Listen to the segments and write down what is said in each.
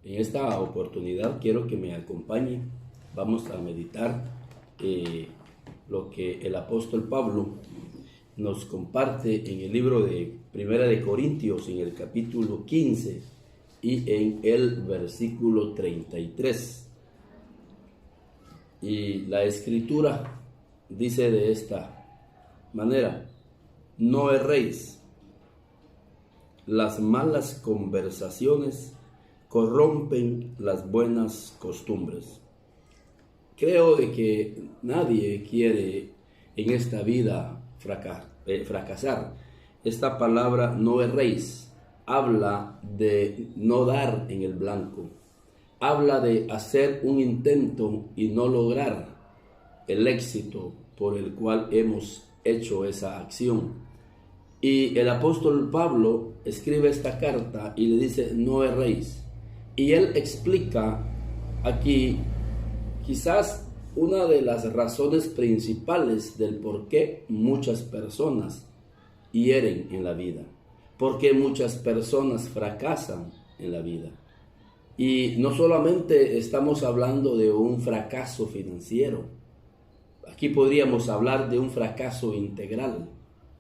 En esta oportunidad quiero que me acompañe. Vamos a meditar lo que el apóstol Pablo nos comparte en el libro de Primera de Corintios, en el capítulo 15 y en el versículo 33. Y la escritura dice de esta manera: no erréis, las malas conversaciones corrompen las buenas costumbres. Creo de que nadie quiere en esta vida fracasar. Esta palabra no erréis habla de no dar en el blanco, habla de hacer un intento y no lograr el éxito por el cual hemos hecho esa acción. Y el apóstol Pablo escribe esta carta y le dice: no erréis. Y él explica aquí quizás una de las razones principales del por qué muchas personas hieren en la vida, por qué muchas personas fracasan en la vida. Y no solamente estamos hablando de un fracaso financiero, aquí podríamos hablar de un fracaso integral,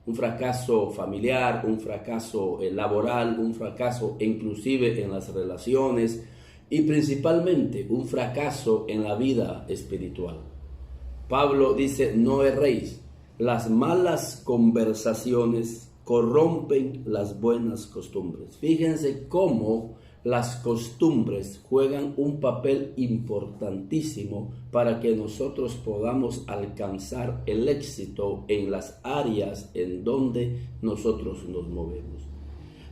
un fracaso familiar, un fracaso laboral, un fracaso inclusive en las relaciones y principalmente un fracaso en la vida espiritual. Pablo dice: no erréis, las malas conversaciones corrompen las buenas costumbres. Fíjense cómo las costumbres juegan un papel importantísimo para que nosotros podamos alcanzar el éxito en las áreas en donde nosotros nos movemos.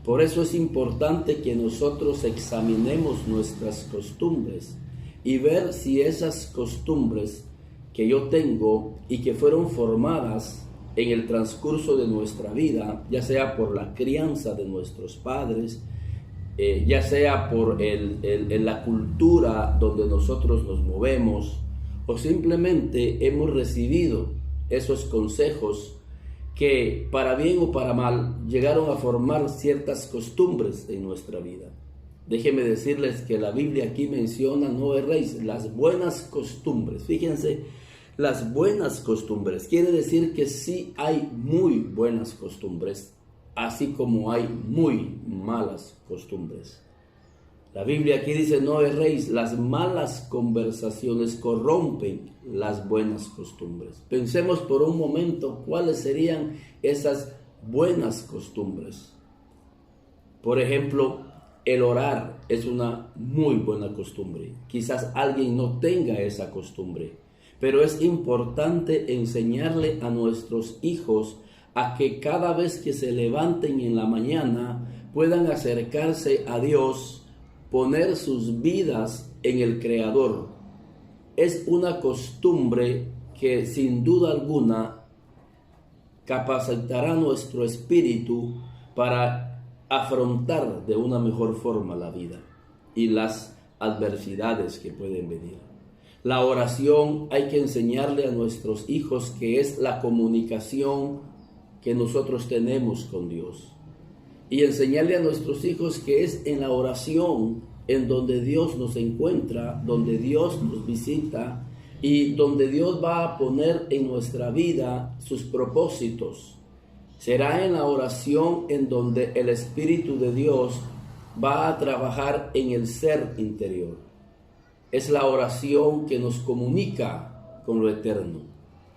Por eso es importante que nosotros examinemos nuestras costumbres y ver si esas costumbres que yo tengo y que fueron formadas en el transcurso de nuestra vida, ya sea por la crianza de nuestros padres, ya sea por la cultura donde nosotros nos movemos, o simplemente hemos recibido esos consejos que para bien o para mal llegaron a formar ciertas costumbres en nuestra vida. Déjenme decirles que la Biblia aquí menciona: no erréis, las buenas costumbres. Fíjense, las buenas costumbres quiere decir que sí hay muy buenas costumbres, así como hay muy malas costumbres. La Biblia aquí dice: no erréis, las malas conversaciones corrompen las buenas costumbres. Pensemos por un momento cuáles serían esas buenas costumbres. Por ejemplo, el orar es una muy buena costumbre. Quizás alguien no tenga esa costumbre, pero es importante enseñarle a nuestros hijos a que cada vez que se levanten en la mañana puedan acercarse a Dios, poner sus vidas en el Creador. Es una costumbre que sin duda alguna capacitará nuestro espíritu para afrontar de una mejor forma la vida y las adversidades que pueden venir. La oración hay que enseñarle a nuestros hijos que es la comunicación que nosotros tenemos con Dios, y enseñarle a nuestros hijos que es en la oración en donde Dios nos encuentra, donde Dios nos visita y donde Dios va a poner en nuestra vida sus propósitos. Será en la oración en donde el Espíritu de Dios va a trabajar en el ser interior. Es la oración que nos comunica con lo eterno.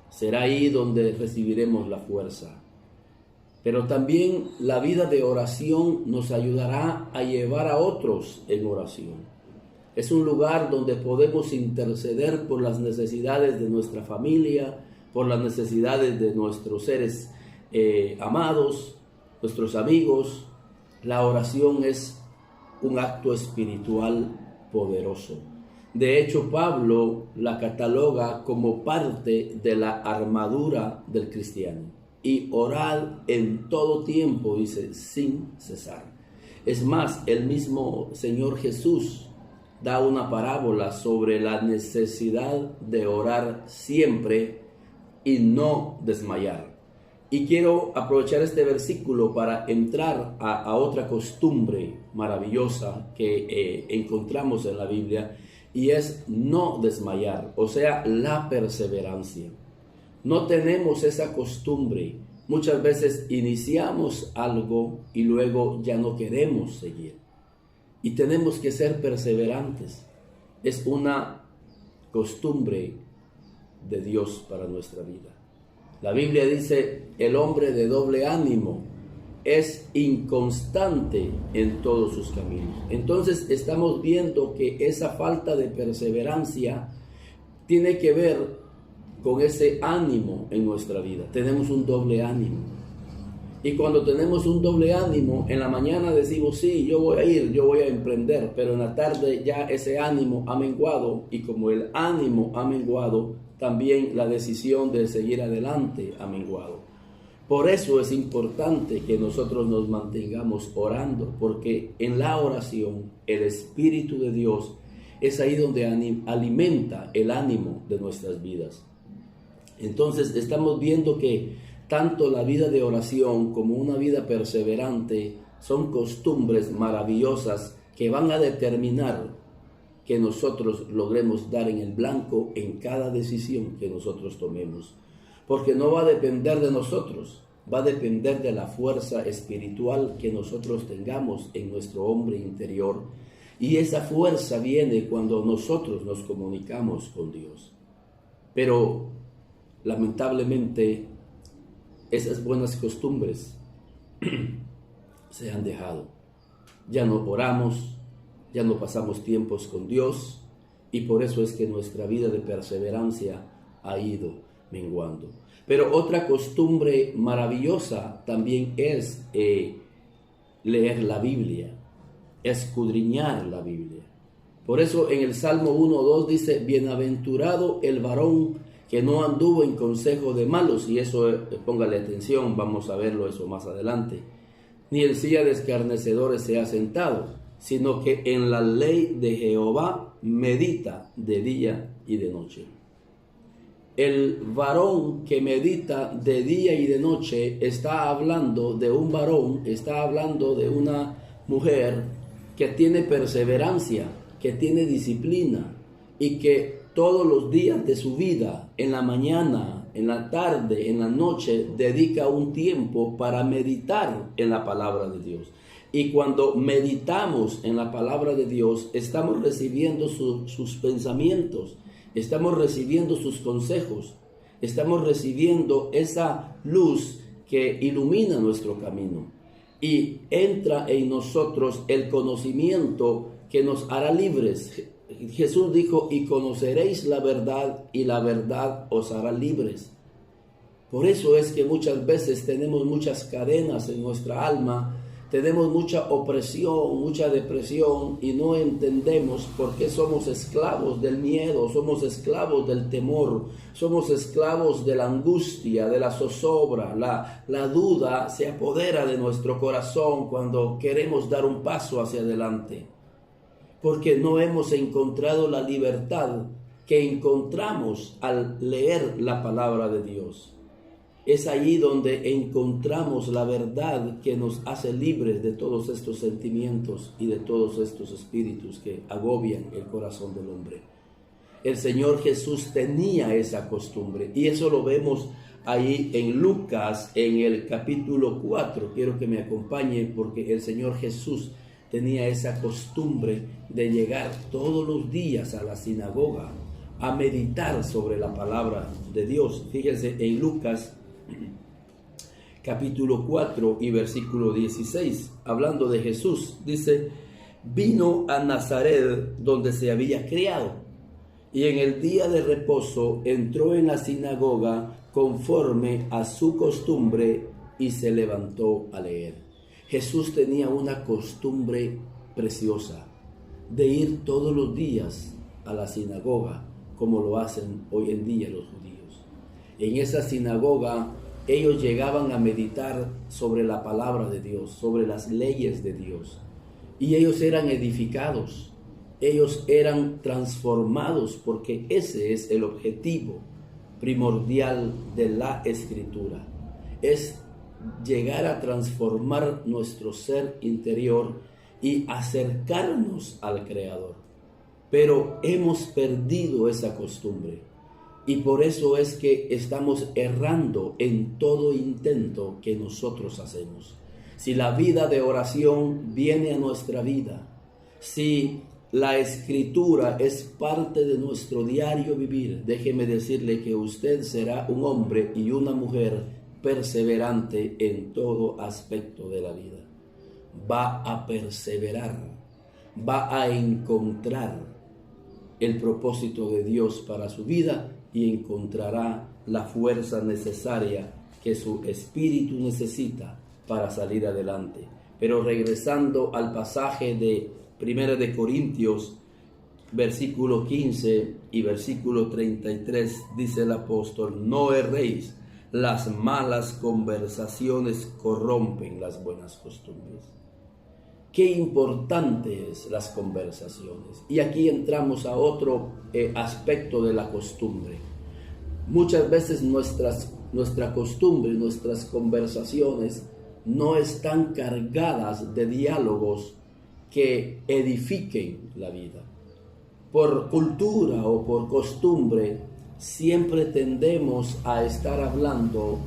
Será ahí donde recibiremos la fuerza. Pero también la vida de oración nos ayudará a llevar a otros en oración. Es un lugar donde podemos interceder por las necesidades de nuestra familia, por las necesidades de nuestros seres amados, nuestros amigos. La oración es un acto espiritual poderoso. De hecho, Pablo la cataloga como parte de la armadura del cristiano. Y orad en todo tiempo, dice, sin cesar. Es más, el mismo Señor Jesús da una parábola sobre la necesidad de orar siempre y no desmayar. Y quiero aprovechar este versículo para entrar a otra costumbre maravillosa que encontramos en la Biblia, y es no desmayar, o sea, la perseverancia. No tenemos esa costumbre. Muchas veces iniciamos algo y luego ya no queremos seguir. Y tenemos que ser perseverantes. Es una costumbre de Dios para nuestra vida. La Biblia dice, el hombre de doble ánimo es inconstante en todos sus caminos. Entonces estamos viendo que esa falta de perseverancia tiene que ver con ese ánimo en nuestra vida. Tenemos un doble ánimo. Y cuando tenemos un doble ánimo, en la mañana decimos, sí, yo voy a ir, yo voy a emprender, pero en la tarde ya ese ánimo ha menguado, y como el ánimo ha menguado, también la decisión de seguir adelante ha menguado. Por eso es importante que nosotros nos mantengamos orando, porque en la oración el Espíritu de Dios es ahí donde alimenta el ánimo de nuestras vidas. Entonces estamos viendo que tanto la vida de oración como una vida perseverante son costumbres maravillosas que van a determinar que nosotros logremos dar en el blanco en cada decisión que nosotros tomemos. Porque no va a depender de nosotros, va a depender de la fuerza espiritual que nosotros tengamos en nuestro hombre interior. Y esa fuerza viene cuando nosotros nos comunicamos con Dios. Pero lamentablemente esas buenas costumbres se han dejado. Ya no oramos, ya no pasamos tiempos con Dios, y por eso es que nuestra vida de perseverancia ha ido menguando. Pero otra costumbre maravillosa también es leer la Biblia, escudriñar la Biblia. Por eso en el Salmo 1:2 dice, bienaventurado el varón que no anduvo en consejo de malos, y eso, póngale atención, vamos a verlo eso más adelante, ni en silla de escarnecedores se ha sentado, sino que en la ley de Jehová medita de día y de noche. El varón que medita de día y de noche está hablando de un varón, está hablando de una mujer que tiene perseverancia, que tiene disciplina, y que todos los días de su vida, en la mañana, en la tarde, en la noche, dedica un tiempo para meditar en la palabra de Dios. Y cuando meditamos en la palabra de Dios, estamos recibiendo sus pensamientos, estamos recibiendo sus consejos, estamos recibiendo esa luz que ilumina nuestro camino. Y entra en nosotros el conocimiento que nos hará libres. Jesús dijo, y conoceréis la verdad, y la verdad os hará libres. Por eso es que muchas veces tenemos muchas cadenas en nuestra alma, tenemos mucha opresión, mucha depresión, y no entendemos por qué somos esclavos del miedo, somos esclavos del temor, somos esclavos de la angustia, de la zozobra. La duda se apodera de nuestro corazón cuando queremos dar un paso hacia adelante, porque no hemos encontrado la libertad que encontramos al leer la palabra de Dios. Es allí donde encontramos la verdad que nos hace libres de todos estos sentimientos y de todos estos espíritus que agobian el corazón del hombre. El Señor Jesús tenía esa costumbre, y eso lo vemos ahí en Lucas, en el capítulo 4. Quiero que me acompañe, porque el Señor Jesús tenía esa costumbre de llegar todos los días a la sinagoga a meditar sobre la palabra de Dios. Fíjense en Lucas capítulo 4 y versículo 16, hablando de Jesús, dice, vino a Nazaret donde se había criado, y en el día de reposo entró en la sinagoga conforme a su costumbre y se levantó a leer. Jesús tenía una costumbre preciosa de ir todos los días a la sinagoga, como lo hacen hoy en día los judíos. En esa sinagoga ellos llegaban a meditar sobre la palabra de Dios, sobre las leyes de Dios, y ellos eran edificados, ellos eran transformados, porque ese es el objetivo primordial de la Escritura. es llegar a transformar nuestro ser interior y acercarnos al Creador. Pero hemos perdido esa costumbre y por eso es que estamos errando en todo intento que nosotros hacemos. Si la vida de oración viene a nuestra vida, si la escritura es parte de nuestro diario vivir, déjeme decirle que usted será un hombre y una mujer perseverante en todo aspecto de la vida. Va a perseverar, va a encontrar el propósito de Dios para su vida y encontrará la fuerza necesaria que su espíritu necesita para salir adelante. Pero regresando al pasaje de 1 de Corintios, versículo 15 y versículo 33, dice el apóstol: no erréis, las malas conversaciones corrompen las buenas costumbres. Qué importante es las conversaciones. Y aquí entramos a otro aspecto de la costumbre. Muchas veces nuestra costumbre, nuestras conversaciones no están cargadas de diálogos que edifiquen la vida. Por cultura o por costumbre, siempre tendemos a estar hablando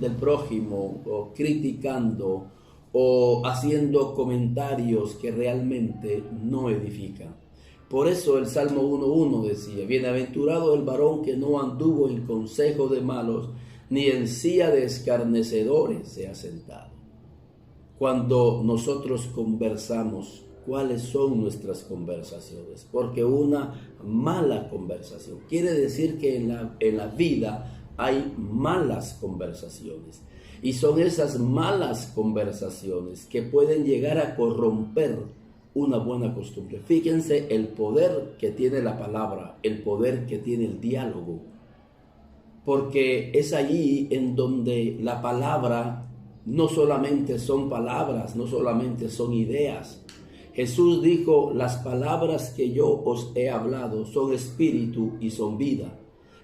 del prójimo o criticando o haciendo comentarios que realmente no edifican. Por eso el Salmo 1:1 decía: bienaventurado el varón que no anduvo en consejo de malos, ni en silla de escarnecedores se ha sentado. Cuando nosotros conversamos, ¿cuáles son nuestras conversaciones? Porque una mala conversación quiere decir que en la vida hay malas conversaciones. Y son esas malas conversaciones que pueden llegar a corromper una buena costumbre. Fíjense el poder que tiene la palabra, el poder que tiene el diálogo. Porque es allí en donde la palabra no solamente son palabras, no solamente son ideas. Jesús dijo: las palabras que yo os he hablado son espíritu y son vida.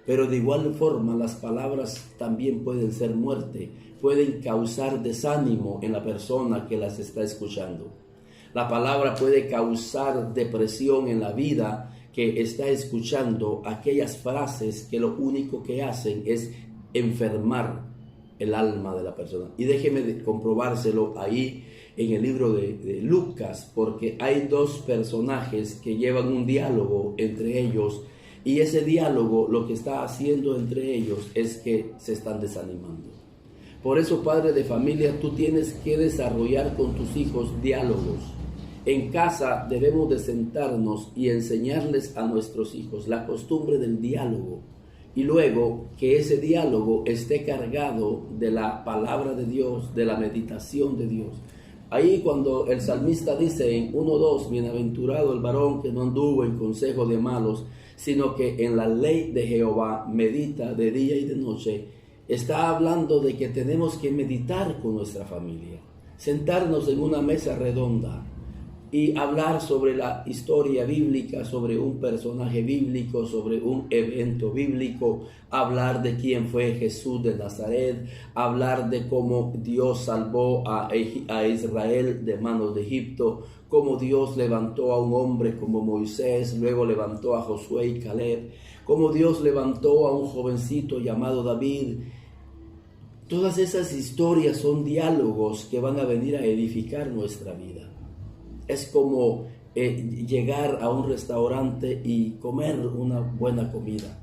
Pero de igual forma las palabras también pueden ser muerte, pueden causar desánimo en la persona que las está escuchando. La palabra puede causar depresión en la vida que está escuchando aquellas frases que lo único que hacen es enfermar el alma de la persona. Y déjeme comprobárselo ahí en el libro de Lucas, porque hay dos personajes que llevan un diálogo entre ellos, y ese diálogo lo que está haciendo entre ellos es que se están desanimando. Por eso, padre de familia, tú tienes que desarrollar con tus hijos diálogos. En casa debemos de sentarnos y enseñarles a nuestros hijos la costumbre del diálogo, y luego que ese diálogo esté cargado de la palabra de Dios, de la meditación de Dios. Ahí cuando el salmista dice en 1:2, bienaventurado el varón que no anduvo en consejo de malos, sino que en la ley de Jehová medita de día y de noche, está hablando de que tenemos que meditar con nuestra familia, sentarnos en una mesa redonda y hablar sobre la historia bíblica, sobre un personaje bíblico, sobre un evento bíblico, hablar de quién fue Jesús de Nazaret, hablar de cómo Dios salvó a Israel de manos de Egipto, cómo Dios levantó a un hombre como Moisés, luego levantó a Josué y Caleb, cómo Dios levantó a un jovencito llamado David. Todas esas historias son diálogos que van a venir a edificar nuestra vida. Es como llegar a un restaurante y comer una buena comida.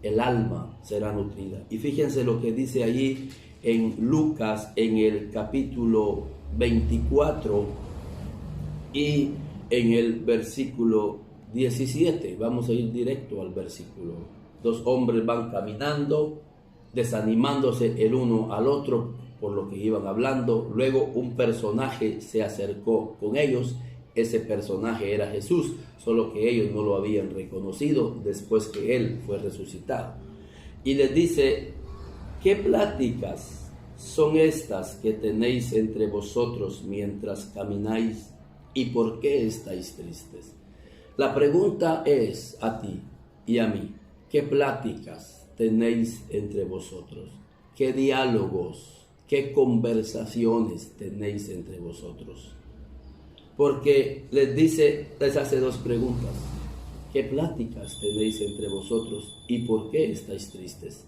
El alma será nutrida. Y fíjense lo que dice allí en Lucas, en el capítulo 24 y en el versículo 17. Vamos a ir directo al versículo. Dos hombres van caminando, desanimándose el uno al otro por lo que iban hablando. Luego un personaje se acercó con ellos. Ese personaje era Jesús, solo que ellos no lo habían reconocido después que él fue resucitado. Y les dice: ¿qué pláticas son estas que tenéis entre vosotros mientras camináis? ¿Y por qué estáis tristes? La pregunta es a ti y a mí: ¿qué pláticas tenéis entre vosotros? qué diálogos, qué conversaciones tenéis entre vosotros. Porque les hace dos preguntas. ¿Qué pláticas tenéis entre vosotros y por qué estáis tristes?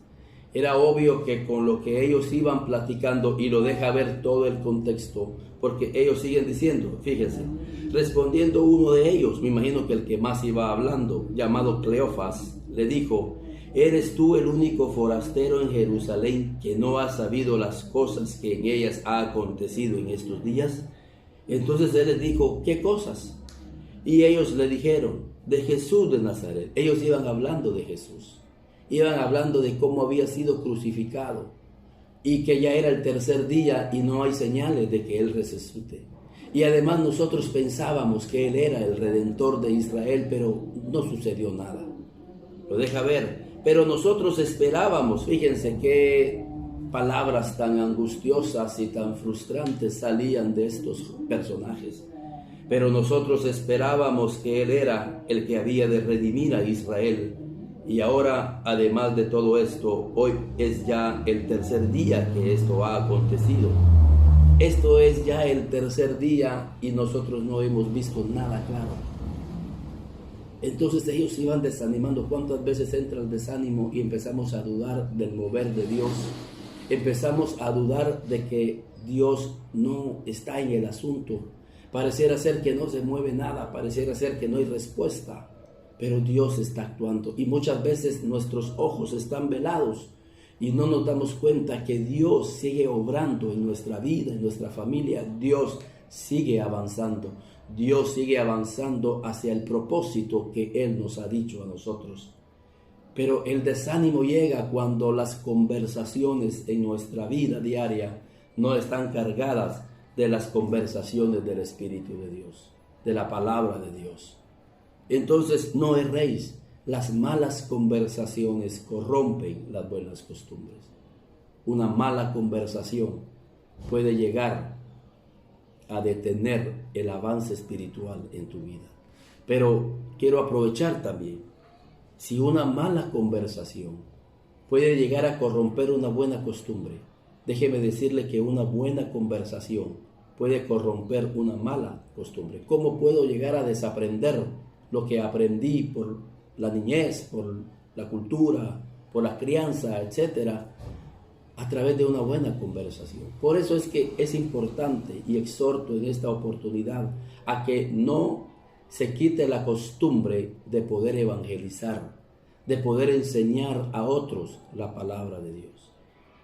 Era obvio que con lo que ellos iban platicando, y lo deja ver todo el contexto, porque ellos siguen diciendo, fíjense, respondiendo uno de ellos, me imagino que el que más iba hablando, llamado Cleofas, le dijo: ¿eres tú el único forastero en Jerusalén que no ha sabido las cosas que en ellas ha acontecido en estos días? Entonces él les dijo: ¿qué cosas? Y ellos le dijeron: de Jesús de Nazaret. Ellos iban hablando de Jesús, iban hablando de cómo había sido crucificado y que ya era el tercer día y no hay señales de que él resucite. Y además nosotros pensábamos que él era el Redentor de Israel, pero no sucedió nada. Lo deja ver. Pero nosotros esperábamos, fíjense qué palabras tan angustiosas y tan frustrantes salían de estos personajes. Pero nosotros esperábamos que él era el que había de redimir a Israel. Y ahora, además de todo esto, hoy es ya el tercer día que esto ha acontecido. Esto es ya el tercer día y nosotros no hemos visto nada claro. Entonces ellos se iban desanimando. ¿Cuántas veces entra el desánimo y empezamos a dudar del mover de Dios? Empezamos a dudar de que Dios no está en el asunto. Pareciera ser que no se mueve nada, pareciera ser que no hay respuesta, pero Dios está actuando. Y muchas veces nuestros ojos están velados y no nos damos cuenta que Dios sigue obrando en nuestra vida, en nuestra familia. Dios sigue avanzando. Dios sigue avanzando hacia el propósito que Él nos ha dicho a nosotros. Pero el desánimo llega cuando las conversaciones en nuestra vida diaria no están cargadas de las conversaciones del Espíritu de Dios, de la palabra de Dios. Entonces no erréis, las malas conversaciones corrompen las buenas costumbres. Una mala conversación puede llegar a detener el avance espiritual en tu vida. Pero quiero aprovechar también, si una mala conversación puede llegar a corromper una buena costumbre, déjeme decirle que una buena conversación puede corromper una mala costumbre. ¿Cómo puedo llegar a desaprender lo que aprendí por la niñez, por la cultura, por la crianza, etcétera, a través de una buena conversación? Por eso es que es importante y exhorto en esta oportunidad a que no se quite la costumbre de poder evangelizar, de poder enseñar a otros la palabra de Dios.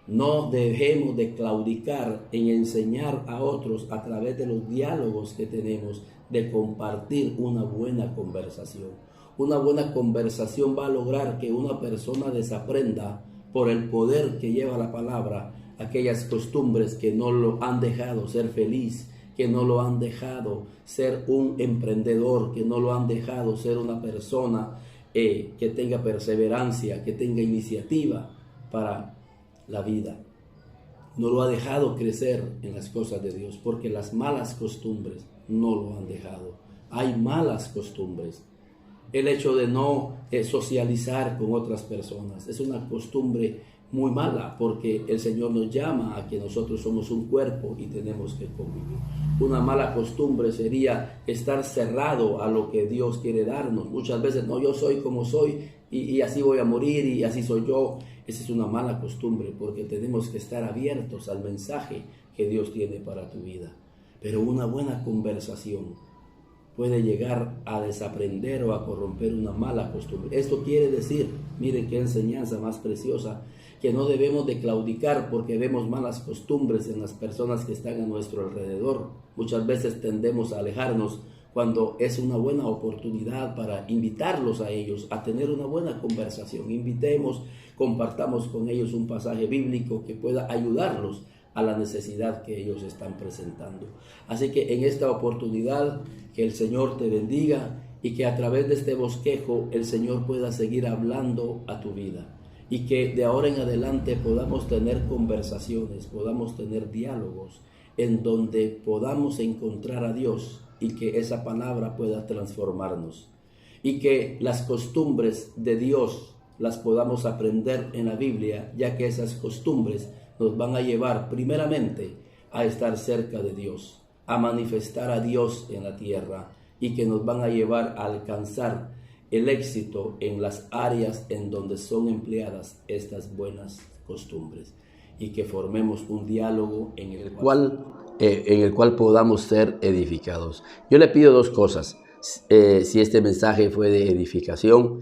No dejemos de claudicar en enseñar a otros a través de los diálogos que tenemos, de compartir una buena conversación. Una buena conversación va a lograr que una persona desaprenda, por el poder que lleva la palabra, aquellas costumbres que no lo han dejado ser feliz, que no lo han dejado ser un emprendedor, que no lo han dejado ser una persona que tenga perseverancia, que tenga iniciativa para la vida. No lo ha dejado crecer en las cosas de Dios, porque las malas costumbres no lo han dejado. Hay malas costumbres. El hecho de no socializar con otras personas es una costumbre muy mala, porque el Señor nos llama a que nosotros somos un cuerpo y tenemos que convivir. Una mala costumbre sería estar cerrado a lo que Dios quiere darnos. Muchas veces, no, yo soy como soy y así voy a morir y así soy yo. Esa es una mala costumbre, porque tenemos que estar abiertos al mensaje que Dios tiene para tu vida. Pero una buena conversación puede llegar a desaprender o a corromper una mala costumbre. Esto quiere decir, miren qué enseñanza más preciosa, que no debemos de claudicar porque vemos malas costumbres en las personas que están a nuestro alrededor. Muchas veces tendemos a alejarnos cuando es una buena oportunidad para invitarlos a ellos a tener una buena conversación. Invitemos, compartamos con ellos un pasaje bíblico que pueda ayudarlos a la necesidad que ellos están presentando. Así que en esta oportunidad, que el Señor te bendiga y que a través de este bosquejo el Señor pueda seguir hablando a tu vida, y que de ahora en adelante podamos tener conversaciones, podamos tener diálogos en donde podamos encontrar a Dios y que esa palabra pueda transformarnos, y que las costumbres de Dios las podamos aprender en la Biblia, ya que esas costumbres nos van a llevar primeramente a estar cerca de Dios, a manifestar a Dios en la tierra, y que nos van a llevar a alcanzar el éxito en las áreas en donde son empleadas estas buenas costumbres, y que formemos un diálogo en el cual podamos ser edificados. Yo le pido dos cosas. Si este mensaje fue de edificación,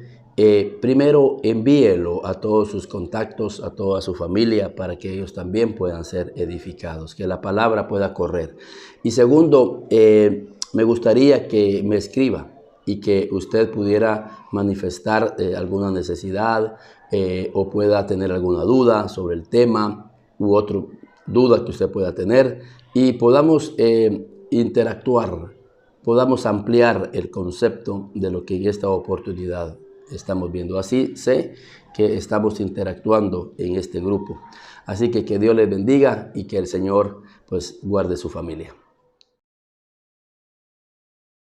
primero envíelo a todos sus contactos, a toda su familia, para que ellos también puedan ser edificados, que la palabra pueda correr. Y segundo, me gustaría que me escriba y que usted pudiera manifestar alguna necesidad o pueda tener alguna duda sobre el tema u otra duda que usted pueda tener, y podamos interactuar, podamos ampliar el concepto de lo que en esta oportunidad estamos viendo. Así sé que estamos interactuando en este grupo. Así que Dios les bendiga y que el Señor pues guarde su familia.